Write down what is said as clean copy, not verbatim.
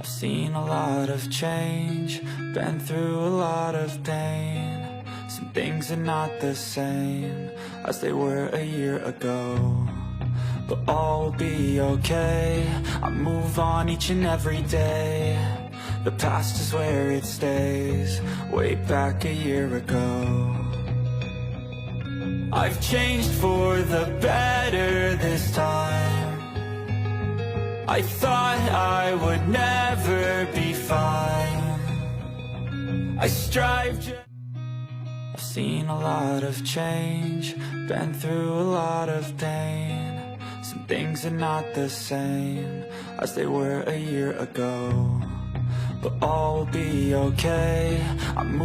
I've seen a lot of change, been through a lot of pain. Some things are not the same as they were a year ago, but all will be okay. I move on each and every day. The past is where it stays, way back a year ago. I've changed for the better this time. I thought I would never be fine. I strive I've seen a lot of change, been through a lot of pain. Some things are not the same as they were a year ago, but all will be okay. I move